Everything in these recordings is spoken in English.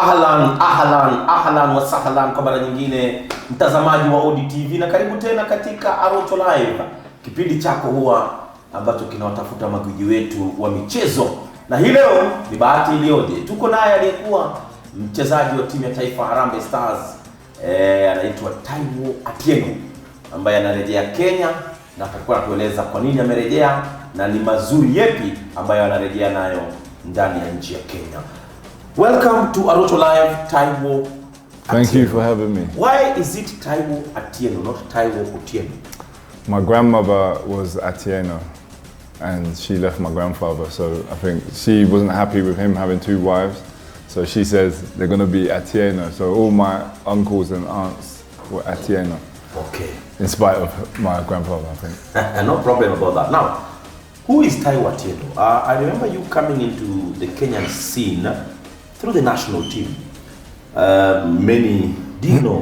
Ahlan wa sahlan kwa mara nyingine, mtazamaji wa ODTV, na karibu tena katika Arocho Live, kipindi chako huwa ambacho kinawatafuta magwiji wetu wa michezo. Na hii leo ni bahati iliyoje, tuko naye aliyekuwa mchezaji wa timu ya taifa Harambee Stars, anaitwa Taiwo Atieno, ambaye anarejea Kenya na atakuwa anatueleza kwa nini amerejea na ni mazuri yepi ambayo anarejea nayo ndani ya nchi ya Kenya. Welcome to Arocho Live, Taiwo Atieno. Thank you for having me. Why is it Taiwo Atieno, not Taiwo Atieno? My grandmother was Atieno and she left my grandfather, so I think she wasn't happy with him having two wives. So she says they're going to be Atieno. So all my uncles and aunts were Atieno. Okay. In spite of my grandfather, I think. No problem about that. Now, who is Taiwo Atieno? I remember you coming into the Kenyan scene through the national team. Many didn't know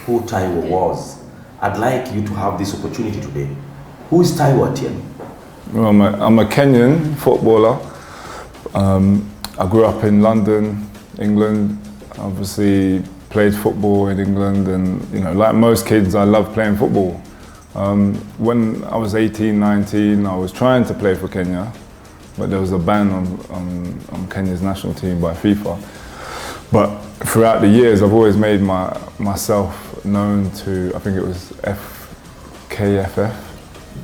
who Taiwo was. I'd like you to have this opportunity today. Who is Taiwo Atieno? Well, I'm a Kenyan footballer. I grew up in London, England. Obviously played football in England, and you know, like most kids, I love playing football. When I was 18, 19, I was trying to play for Kenya, but there was a ban on Kenya's national team by FIFA. But throughout the years, I've always made myself known to, I think it was KFF.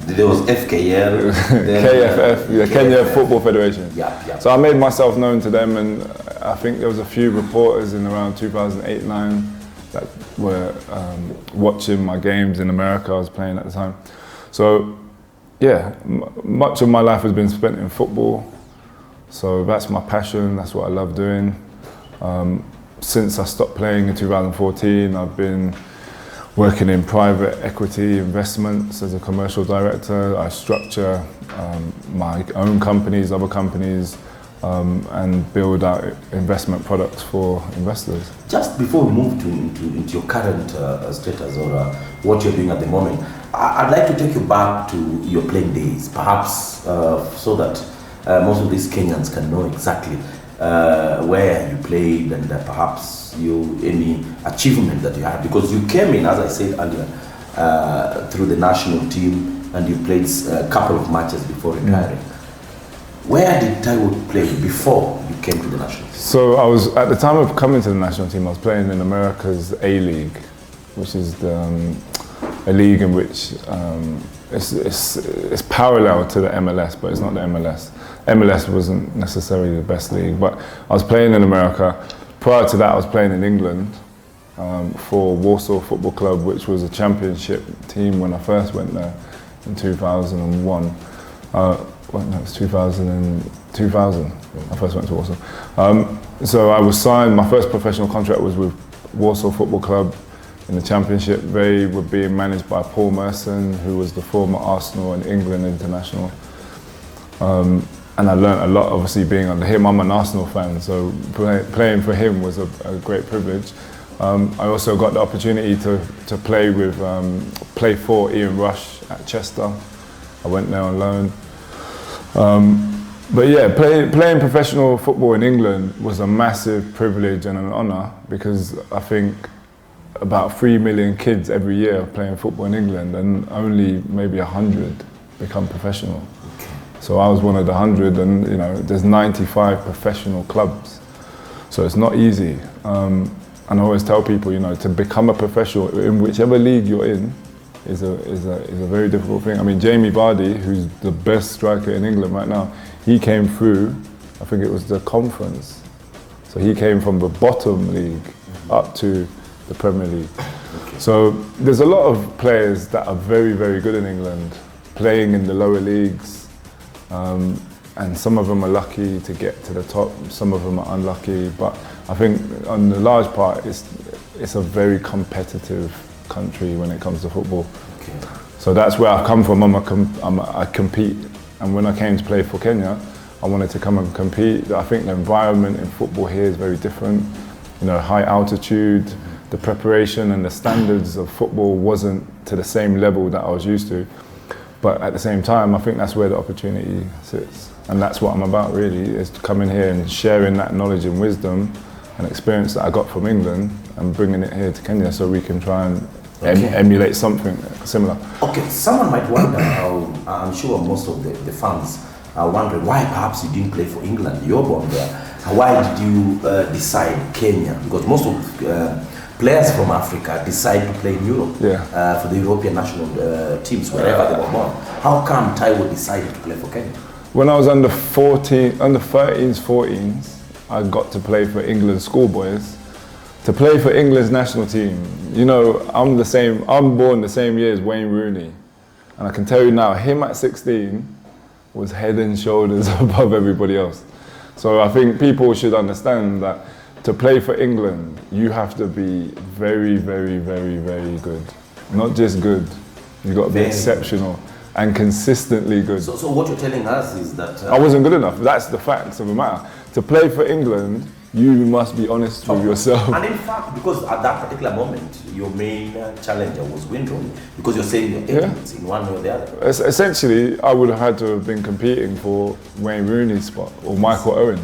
There was FKL. KFF, the Kenya Football Federation. Yeah. So I made myself known to them, and I think there was a few reporters in around 2008-09 that were watching my games in America. I was playing at the time. So yeah, much of my life has been spent in football. So that's my passion, that's what I love doing. Since I stopped playing in 2014, I've been working in private equity investments as a commercial director. I structure my own companies, other companies, and build out investment products for investors. Just before we move into your current status or what you're doing at the moment, I'd like to take you back to your playing days, perhaps so that most of these Kenyans can know exactly where you played and perhaps any achievement that you had, because you came in, as I said earlier, through the national team, and you played a couple of matches before retiring. Where did Taiwo play before you came to the national team? So I was, at the time of coming to the national team, I was playing in America's A-League, which is a league in which it's parallel to the MLS, but it's not the MLS. MLS wasn't necessarily the best league, but I was playing in America. Prior to that, I was playing in England for Warsaw Football Club, which was a championship team when I first went there in 2001. No, it was 2000. I first went to Warsaw. So I was signed, my first professional contract was with Warsaw Football Club in the championship. They were being managed by Paul Merson, who was the former Arsenal and England international. And I learned a lot, obviously, being under him. I'm an Arsenal fan, so playing for him was a great privilege. I also got the opportunity to play for Ian Rush at Chester. I went there on loan. But yeah, playing professional football in England was a massive privilege and an honour, because I think about 3 million kids every year playing football in England, and only maybe 100 become professional. So I was one of the 100, and you know, there's 95 professional clubs, so it's not easy. And I always tell people, you know, to become a professional in whichever league you're in is a very difficult thing. I mean, Jamie Vardy, who's the best striker in England right now, he came through, I think it was the Conference. So he came from the bottom league up to the Premier League. Okay. So there's a lot of players that are very, very good in England, playing in the lower leagues. And some of them are lucky to get to the top, some of them are unlucky, but I think on the large part it's a very competitive country when it comes to football. Okay. So that's where I've come from. I compete, and when I came to play for Kenya, I wanted to come and compete. I think the environment in football here is very different. You know, high altitude, the preparation and the standards of football wasn't to the same level that I was used to. But at the same time, I think that's where the opportunity sits. And that's what I'm about, really, is to come in here and sharing that knowledge and wisdom and experience that I got from England and bringing it here to Kenya so we can try and emulate something similar. Okay, someone might wonder how, I'm sure most of the fans are wondering why perhaps you didn't play for England. You're born there. Why did you decide Kenya? Because most of players from Africa decide to play in Europe for the European national teams, wherever they were born. How come Taiwo decided to play for Kenya? When I was under 13s, 14s, I got to play for England schoolboys. To play for England's national team, you know, I'm born the same year as Wayne Rooney. And I can tell you now, him at 16 was head and shoulders above everybody else. So I think people should understand that to play for England, you have to be very, very, very, very good. Not just good, you've got to be exceptional and consistently good. So what you're telling us is that... I wasn't good enough, that's the facts of the matter. To play for England, you must be honest with yourself. And in fact, because at that particular moment, your main challenger was Wayne Rooney, because you're saying your agents in one way or the other. Essentially, I would have had to have been competing for Wayne Rooney's spot or Michael Owen.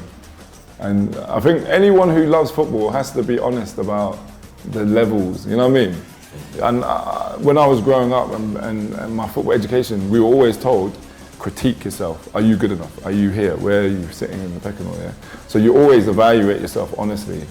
And I think anyone who loves football has to be honest about the levels, you know what I mean? And when I was growing up and my football education, we were always told, critique yourself. Are you good enough? Are you here? Where are you sitting in the pecking order? So you always evaluate yourself honestly.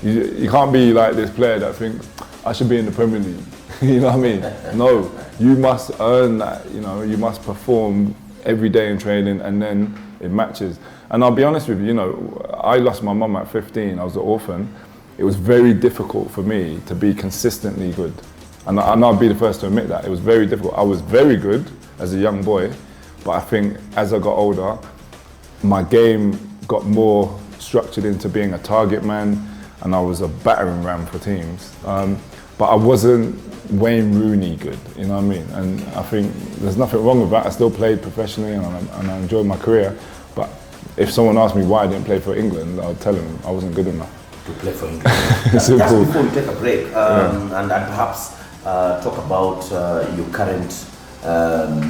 You can't be like this player that thinks, I should be in the Premier League. You know what I mean? No, you must earn that, you know, you must perform every day in training and then it matches. And I'll be honest with you, you know, I lost my mum at 15, I was an orphan. It was very difficult for me to be consistently good. And I'll be the first to admit that. It was very difficult. I was very good as a young boy, but I think as I got older, my game got more structured into being a target man and I was a battering ram for teams. But I wasn't Wayne Rooney good, you know what I mean? And I think there's nothing wrong with that. I still played professionally and I enjoyed my career. But if someone asked me why I didn't play for England, I would tell them I wasn't good enough. To play for England. Just before we take a break, and perhaps talk about your current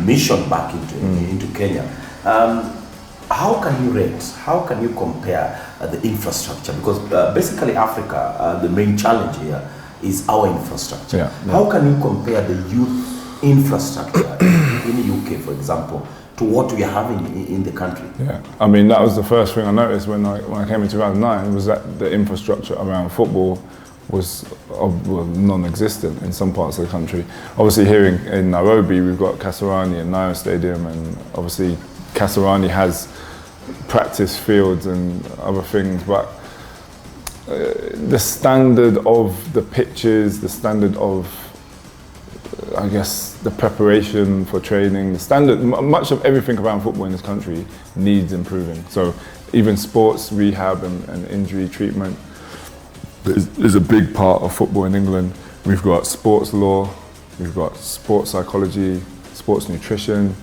mission back into Kenya. How can you rate, how can you compare the infrastructure? Because basically Africa, the main challenge here is our infrastructure. How can you compare the youth infrastructure in the UK, for example, to what we are having in the country? Yeah, I mean, that was the first thing I noticed when I came in 2009, was that the infrastructure around football was non-existent in some parts of the country. Obviously here in Nairobi, we've got Kasarani and Nyayo Stadium, and obviously Kasarani has practice fields and other things, but the standard of the pitches, the standard of, I guess, the preparation for training, the standard, much of everything around football in this country needs improving. So even sports rehab and injury treatment is a big part of football in England. We've got sports law, we've got sports psychology, sports nutrition.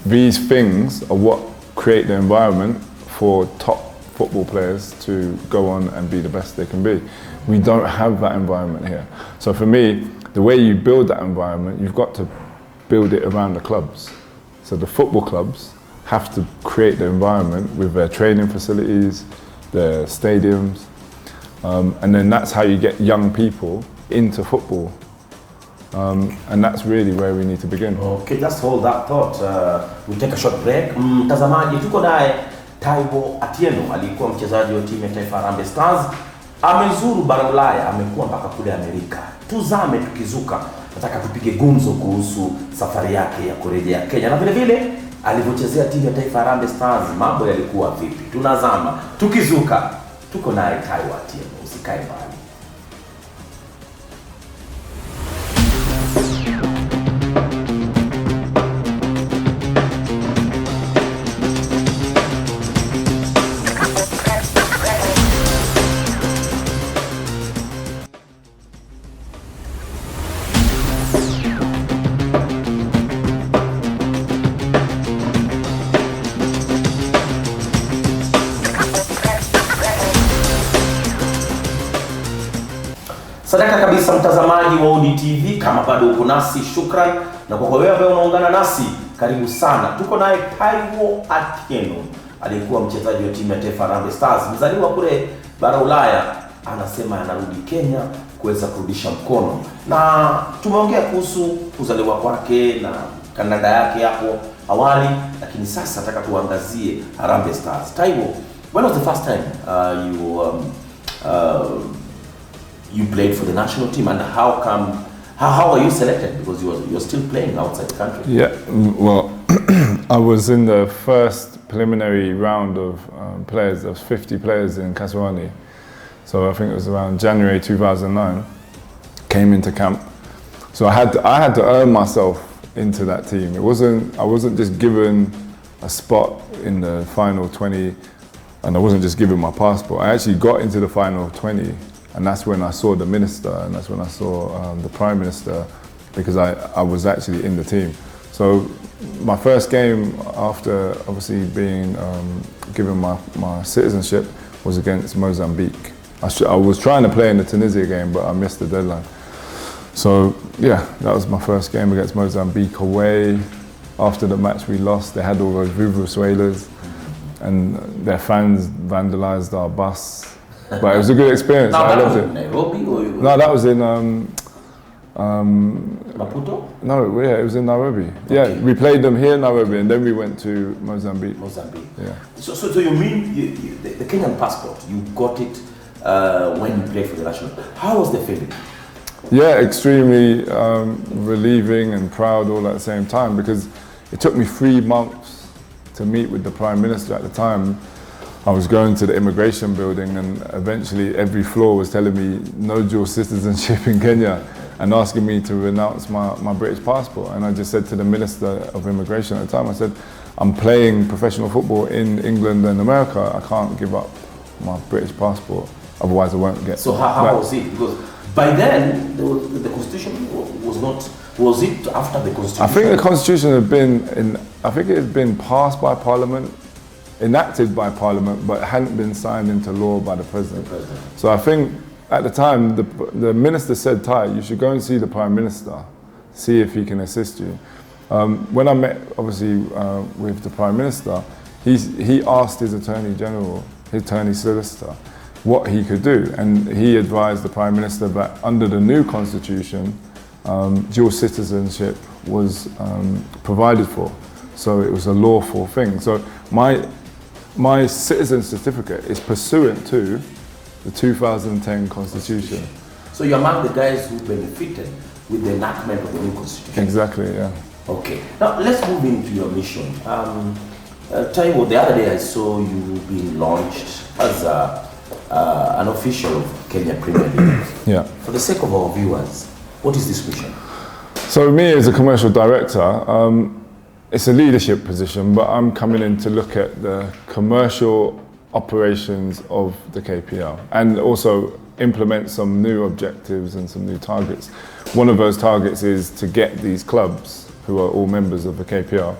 These things are what create the environment for top football players to go on and be the best they can be. We don't have that environment here. So for me, the way you build that environment, you've got to build it around the clubs. So the football clubs have to create the environment with their training facilities, their stadiums, and then that's how you get young people into football. And that's really where we need to begin. Okay, just hold that thought. We'll take a short break. Mtazamaji, tuko naye Taiwo Atieno, alikuwa mchezaji wa timu ya Taifa Harambee Stars. Amezuru bara Ulaya, amekuwa mpaka kule Amerika. Tuzame tukizuka, nataka tupige gumzo kuhusu safari yake ya kurejea Kenya. Na vile vile alivyochezea timu ya Taifa Harambee Stars, mambo yalikuwa vipi? Tunazama, tukizuka. Tuko naye Taiwo Atieno, usikae mbali. Sadaka kabisa mtazamaji wa ODTV, kama bado uko nasi, shukran. Na kwa wewe ambaye unaungana nasi, karibu sana. Tuko naye Taiwo Atieno, aliyekuwa mchezaji wa timu ya taifa Harambee Stars, mzaliwa kule bara Ulaya, anasema anarudi Kenya kuweza kurudisha mkono. Na tumeongea kuhusu kuzaliwa kwake na Kanada yake hapo awali, lakini sasa nataka tuangazie Harambee Stars. Taiwo, when was the first time you played for the national team, and how were you selected, because you're still playing outside the country? Yeah, well, I was in the first preliminary round of players. There was 50 players in Kasarani, so I think it was around January 2009. Came into camp, so I had to earn myself into that team. I wasn't just given a spot in the final 20, and I wasn't just given my passport. I actually got into the final 20, and that's when I saw the minister, and that's when I saw the prime minister, because I was actually in the team. So my first game after obviously being given my citizenship was against Mozambique. I was trying to play in the Tunisia game, but I missed the deadline. So yeah, that was my first game against Mozambique away. After the match we lost, they had all those Vuvuzuelas, and their fans vandalized our bus. But it was a good experience. Now, I loved it. Nairobi, or you No, that was in Maputo? No, yeah, it was in Nairobi. Okay. Yeah, we played them here in Nairobi, and then we went to Mozambique. Mozambique. Yeah. So you mean the Kenyan passport, you got it when you played for the national? How was the feeling? Yeah, extremely relieving and proud all at the same time, because it took me 3 months to meet with the Prime Minister at the time. I was going to the immigration building, and eventually every floor was telling me no dual citizenship in Kenya and asking me to renounce my British passport. And I just said to the Minister of Immigration at the time, I said, I'm playing professional football in England and America. I can't give up my British passport, otherwise I won't get. So how was it? Because by then, the constitution was not. Was it after the constitution? I think the constitution had been I think it had been passed by Parliament, enacted by Parliament, but hadn't been signed into law by the President. So I think at the time the minister said, "Tai, you should go and see the Prime Minister, see if he can assist you." When I met obviously with the Prime Minister, he asked his Attorney General, his Attorney Solicitor, what he could do, and he advised the Prime Minister that under the new constitution, dual citizenship was provided for, so it was a lawful thing. So my citizen certificate is pursuant to the 2010 constitution. So you're among the guys who benefited with the enactment of the new constitution. Exactly, yeah. Okay. Now let's move into your mission. Taiwo, the other day I saw you being launched as an official of Kenya Premier League. Yeah. For the sake of our viewers, what is this mission? So me as a commercial director, it's a leadership position, but I'm coming in to look at the commercial operations of the KPL and also implement some new objectives and some new targets. One of those targets is to get these clubs, who are all members of the KPL,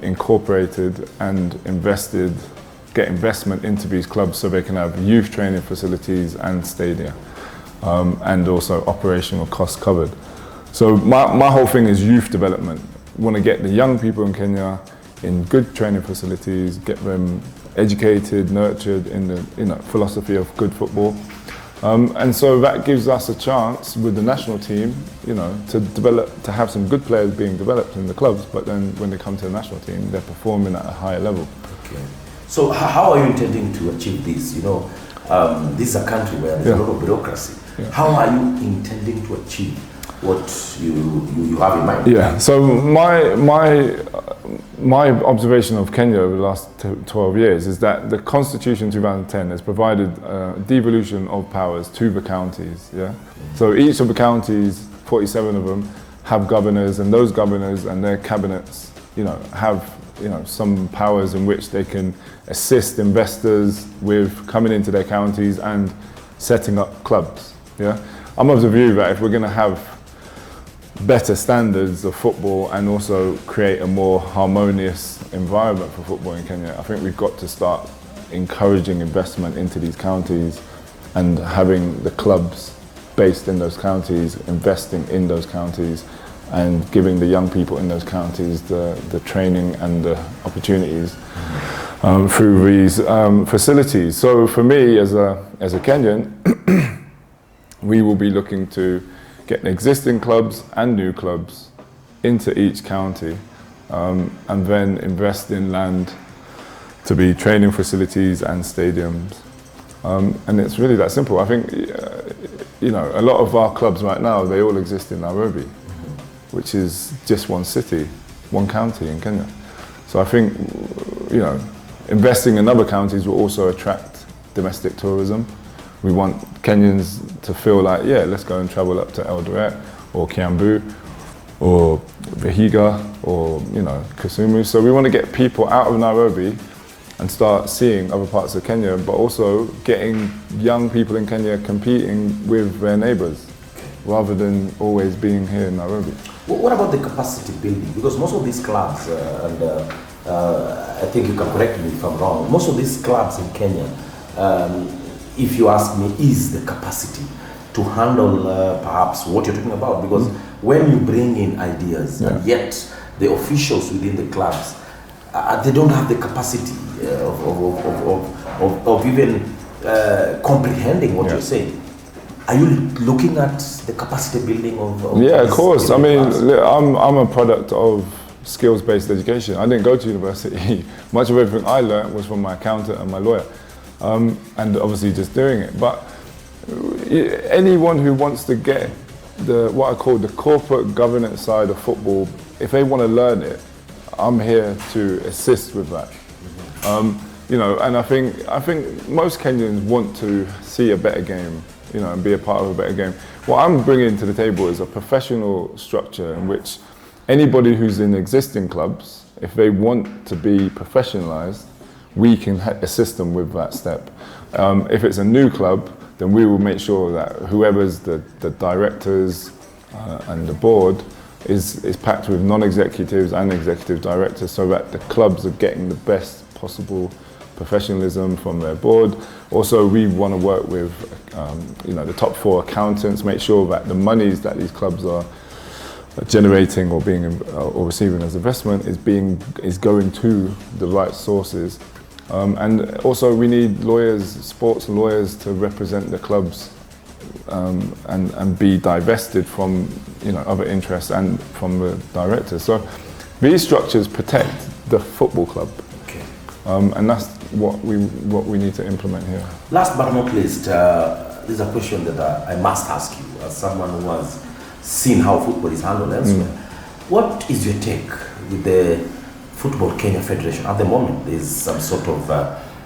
incorporated and invested, get investment into these clubs so they can have youth training facilities and stadia, and also operational costs covered. So my whole thing is youth development. I want to get the young people in Kenya in good training facilities, get them educated, nurtured in the philosophy of good football. And so that gives us a chance with the national team, to develop, to have some good players being developed in the clubs, but then when they come to the national team, they're performing at a higher level. Okay. So how are you intending to achieve this? This is a country where there's a lot of bureaucracy. Yeah. How are you intending to achieve what you have in mind? Yeah, so my observation of Kenya over the last 12 years is that the Constitution 2010 has provided devolution of powers to the counties. Yeah, so each of the counties, 47 of them, have governors, and those governors and their cabinets, have some powers in which they can assist investors with coming into their counties and setting up clubs. Yeah, I'm of the view that if we're going to have better standards of football and also create a more harmonious environment for football in Kenya, I think we've got to start encouraging investment into these counties and having the clubs based in those counties, investing in those counties, and giving the young people in those counties the training and the opportunities. through these facilities. So for me, as a Kenyan, we will be looking to get existing clubs and new clubs into each county, and then invest in land to be training facilities and stadiums. And it's really that simple. I think, you know, a lot of our clubs right now, they all exist in Nairobi, which is just one city, one county in Kenya. So I think, you know, investing in other counties will also attract domestic tourism. We want Kenyans to feel like, yeah, let's go and travel up to Eldoret or Kiambu or Vihiga or, you know, Kisumu. So we want to get people out of Nairobi and start seeing other parts of Kenya, but also getting young people in Kenya competing with their neighbours, rather than always being here in Nairobi. What about the capacity building? Because most of these clubs, I think you can correct me if I'm wrong, most of these clubs in Kenya, if you ask me, is the capacity to handle perhaps what you're talking about? Because when you bring in ideas, and yet the officials within the clubs, they don't have the capacity of even comprehending what you're saying. Are you looking at the capacity building of yeah, of course. I mean, look, I'm a product of skills-based education. I didn't go to university. Much of everything I learned was from my accountant and my lawyer, and obviously just doing it. But anyone who wants to get what I call the corporate governance side of football, if they want to learn it, I'm here to assist with that. You know, and I think most Kenyans want to see a better game, you know, and be a part of a better game. What I'm bringing to the table is a professional structure in which anybody who's in existing clubs, if they want to be professionalized, we can assist them with that step. If it's a new club, then we will make sure that whoever's the directors and the board is packed with non-executives and executive directors, so that the clubs are getting the best possible professionalism from their board. Also, we want to work with you know, the top 4 accountants, make sure that the monies that these clubs are generating or being or receiving as investment is going to the right sources. And also we need lawyers, sports lawyers, to represent the clubs and be divested from, you know, other interests and from the directors. So these structures protect the football club, and that's what we need to implement here. Last but not least, this is a question that I must ask you, as someone who has seen how football is handled elsewhere. What is your take with the Football Kenya Federation at the moment? There's some sort of,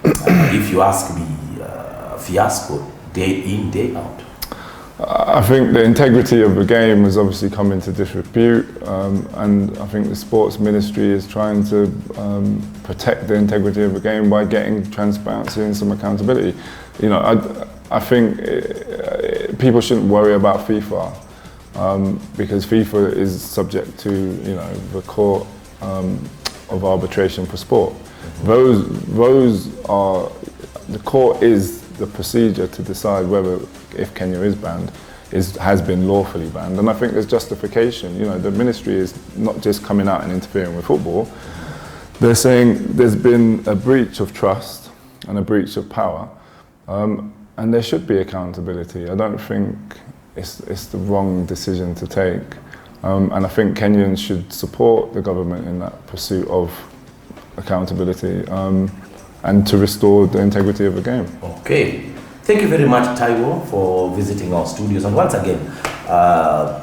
if you ask me, fiasco day in, day out. I think the integrity of the game has obviously come into disrepute, and I think the sports ministry is trying to protect the integrity of the game by getting transparency and some accountability. You know, I think people shouldn't worry about FIFA, because FIFA is subject to, you know, the court of arbitration for sport. Those are, the court is the procedure to decide whether, if Kenya is banned, has been lawfully banned. And I think there's justification. You know, the ministry is not just coming out and interfering with football. They're saying there's been a breach of trust and a breach of power, and there should be accountability. I don't think it's the wrong decision to take. And I think Kenyans should support the government in that pursuit of accountability, and to restore the integrity of the game. Okay. Thank you very much, Taiwo, for visiting our studios. And once again,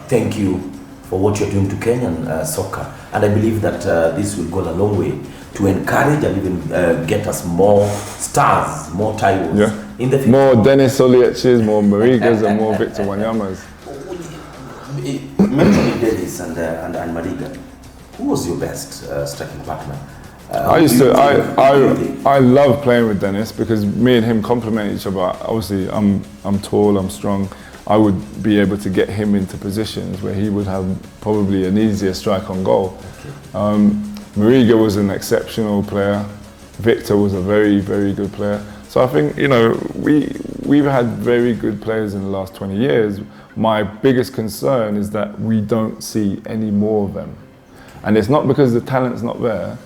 thank you for what you're doing to Kenyan soccer. And I believe that this will go a long way to encourage and even get us more stars, more Taiwos in the future. More Dennis Oliech's, more Marigas, and more Victor Wanyamas. Mentioning Dennis and Mariga, who was your best striking partner? I love playing with Dennis because me and him complement each other. Obviously, I'm tall, I'm strong. I would be able to get him into positions where he would have probably an easier strike on goal. Mariga was an exceptional player. Victor was a very, very good player. So I think, you know, we've had very good players in the last 20 years. My biggest concern is that we don't see any more of them. And it's not because the talent's not there,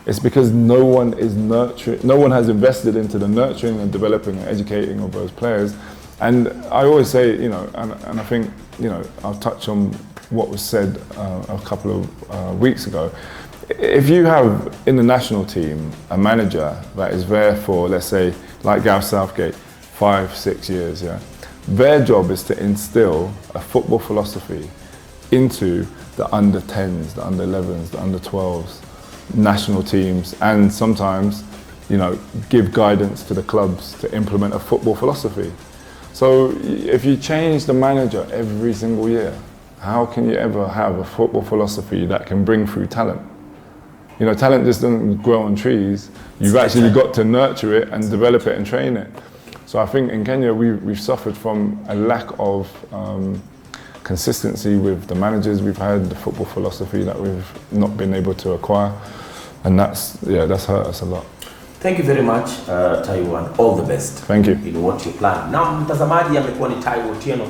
It's because no one has invested into the nurturing and developing and educating of those players. And I always say, you know, and I think, you know, I'll touch on what was said a couple of weeks ago. If you have in the national team a manager that is there for, let's say, like Gareth Southgate, 5-6 years, yeah, their job is to instill a football philosophy into the under 10s, the under 11s, the under 12s, national teams, and sometimes, you know, give guidance to the clubs to implement a football philosophy. So if you change the manager every single year, how can you ever have a football philosophy that can bring through talent? You know, talent just doesn't grow on trees. You've actually got to nurture it and develop it and train it. So I think in Kenya we've suffered from a lack of consistency with the managers we've had, the football philosophy that we've not been able to acquire, and that's hurt us a lot. Thank you very much, Taiwo, and all the best. Thank you. In what you plan. Na mtazamaji amekuwa ni Taiwo Atieno,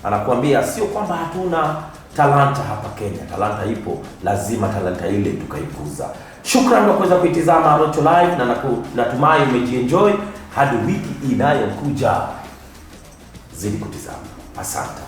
anakuambia sio kwamba hatuna talanta hapa Kenya. Talanta ipo, lazima talanta ile tukaikuza. Shukrani kwa kuweza kuitizama Arocho Live, na natumai umejienjoy. Hadi wiki inayokuja, zidi kutizama. Asante.